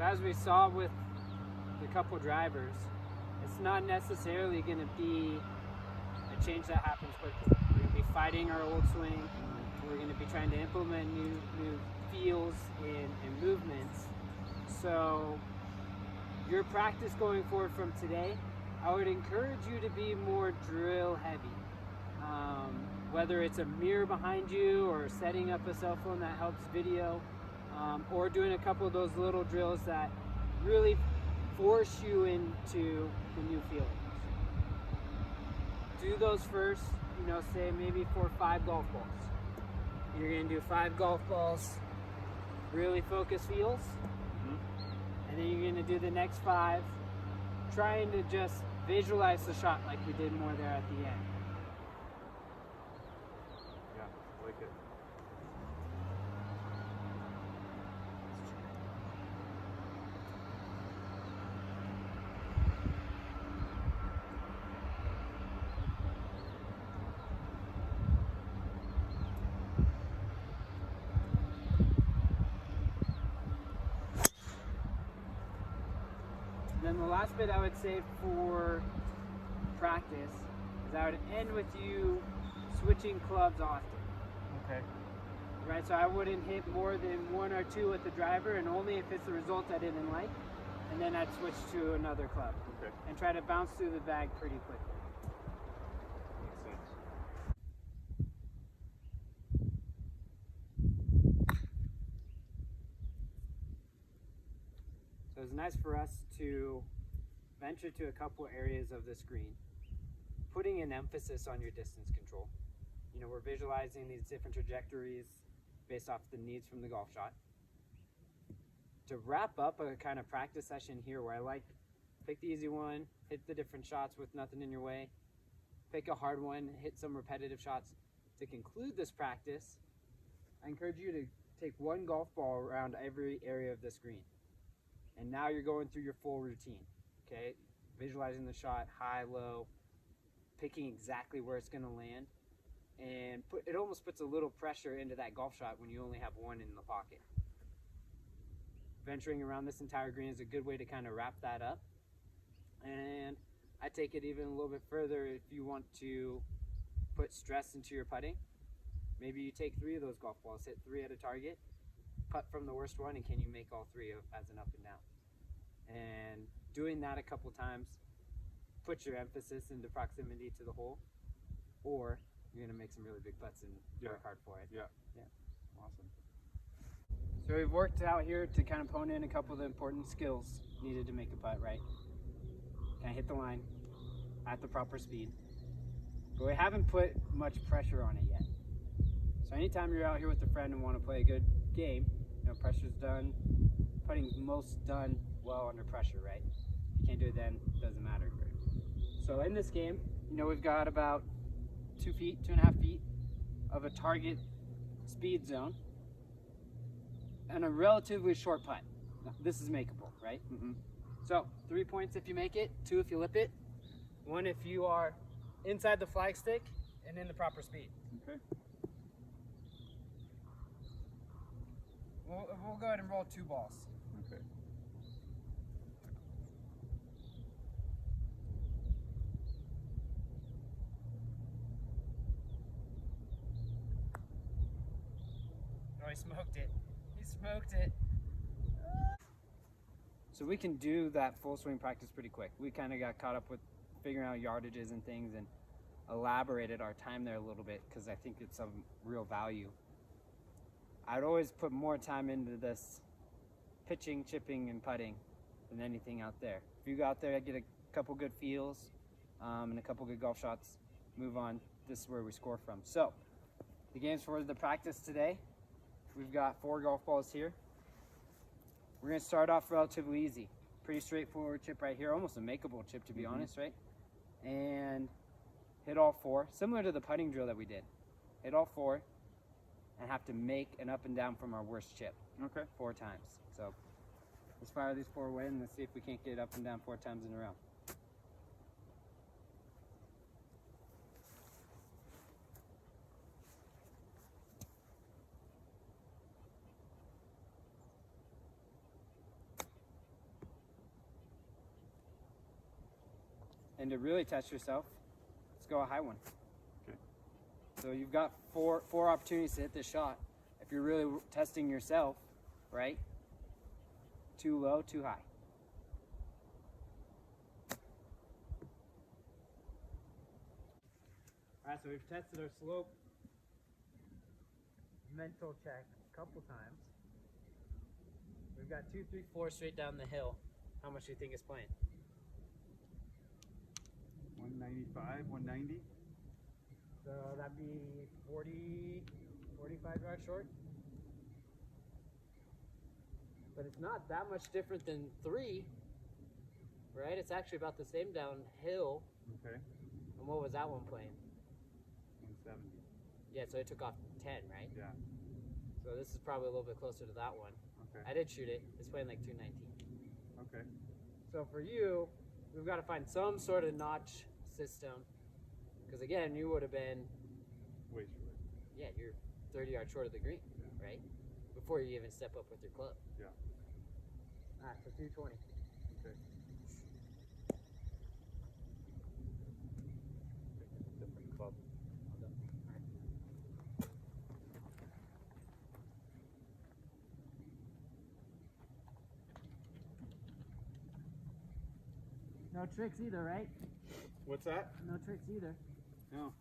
So as we saw with the couple drivers, it's not necessarily going to be a change that happens quickly. We're going to be fighting our old swing. We're going to be trying to implement new feels and movements. So your practice going forward from today, I would encourage you to be more drill heavy. Whether it's a mirror behind you or setting up a cell phone that helps video, or doing a couple of those little drills that really force you into the new feelings. Do those first, say maybe 4 or 5 golf balls. You're gonna do 5 golf balls, really focus feels, and then you're gonna do the next 5, trying to just visualize the shot like we did more there at the end. Yeah, I like it. Then the last bit I would say for practice is I would end with you switching clubs often. Okay. Right, so I wouldn't hit more than 1 or 2 with the driver, and only if it's a result I didn't like, and then I'd switch to another club. Okay. And try to bounce through the bag pretty quickly. Makes sense. So it's nice for us to venture to a couple areas of the screen, putting an emphasis on your distance control. We're visualizing these different trajectories based off the needs from the golf shot. To wrap up a kind of practice session here where I like pick the easy one, hit the different shots with nothing in your way, pick a hard one, hit some repetitive shots. To conclude this practice, I encourage you to take 1 golf ball around every area of the screen. And now you're going through your full routine, okay? Visualizing the shot, high, low, picking exactly where it's gonna land. And it almost puts a little pressure into that golf shot when you only have 1 in the pocket. Venturing around this entire green is a good way to kind of wrap that up. And I take it even a little bit further if you want to put stress into your putting. Maybe you take 3 of those golf balls, hit 3 at a target, putt from the worst one, and can you make all 3 as an up and down? And doing that a couple times, put your emphasis into proximity to the hole, or you're gonna make some really big putts and work hard for it. Yeah. Yeah. Awesome. So we've worked out here to kind of hone in a couple of the important skills needed to make a putt, right? Can I hit the line at the proper speed? But we haven't put much pressure on it yet. So anytime you're out here with a friend and want to play a good game, pressure's done, putting's most done well under pressure, right? If you can't do it then, it doesn't matter. So in this game, we've got about 2 feet, 2.5 feet of a target speed zone and a relatively short putt. Now, this is makeable, right? So 3 points if you make it, 2 if you lip it, 1 if you are inside the flag stick and in the proper speed. Okay. We'll go ahead and roll 2 balls. Okay. Oh, he smoked it. He smoked it. So we can do that full swing practice pretty quick. We kind of got caught up with figuring out yardages and things and elaborated our time there a little bit because I think it's of real value. I'd always put more time into this pitching, chipping, and putting than anything out there. If you go out there, get a couple good feels and a couple good golf shots, move on. This is where we score from. So the games for the practice today, we've got 4 golf balls here. We're going to start off relatively easy. Pretty straightforward chip right here, almost a makeable chip to be honest, right? And hit all 4, similar to the putting drill that we did. Hit all 4 and have to make an up and down from our worst chip. Okay. 4 times. So let's fire these 4 away and let's see if we can't get up and down 4 times in a row. And to really test yourself, let's go a high one. Okay. So you've got four opportunities to hit this shot. If you're really testing yourself, right? Too low, too high. All right, so we've tested our slope mental check a couple times. We've got 2, 3, 4 straight down the hill. How much do you think it's playing? 195, 190. So that'd be 40, 45 yards short. But it's not that much different than 3, right? It's actually about the same downhill. Okay. And what was that one playing? 170. Yeah, so it took off 10, right? Yeah. So this is probably a little bit closer to that one. Okay. I did shoot it. It's playing like 219. Okay. So for you, we've got to find some sort of notch system. Because again, you would have been, Way short. yeah, you're 30 yards short of the green, right? Before you even step up with your club. Yeah. All right, so 220. Okay. Different club. No tricks either, right? What's that? No tricks either. No.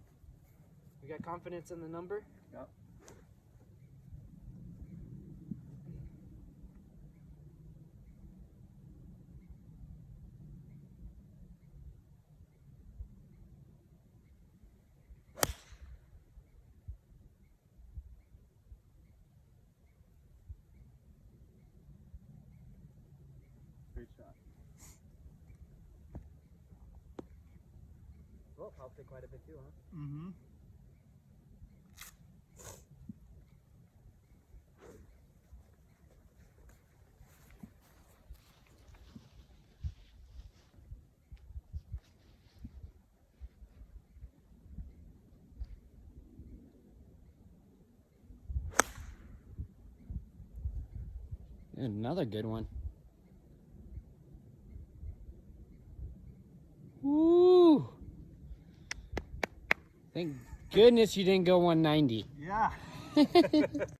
You got confidence in the number? Yep. Great shot. Well, helped it quite a bit too, huh? Mm-hmm. Another good one. Woo! Thank goodness you didn't go 190. Yeah.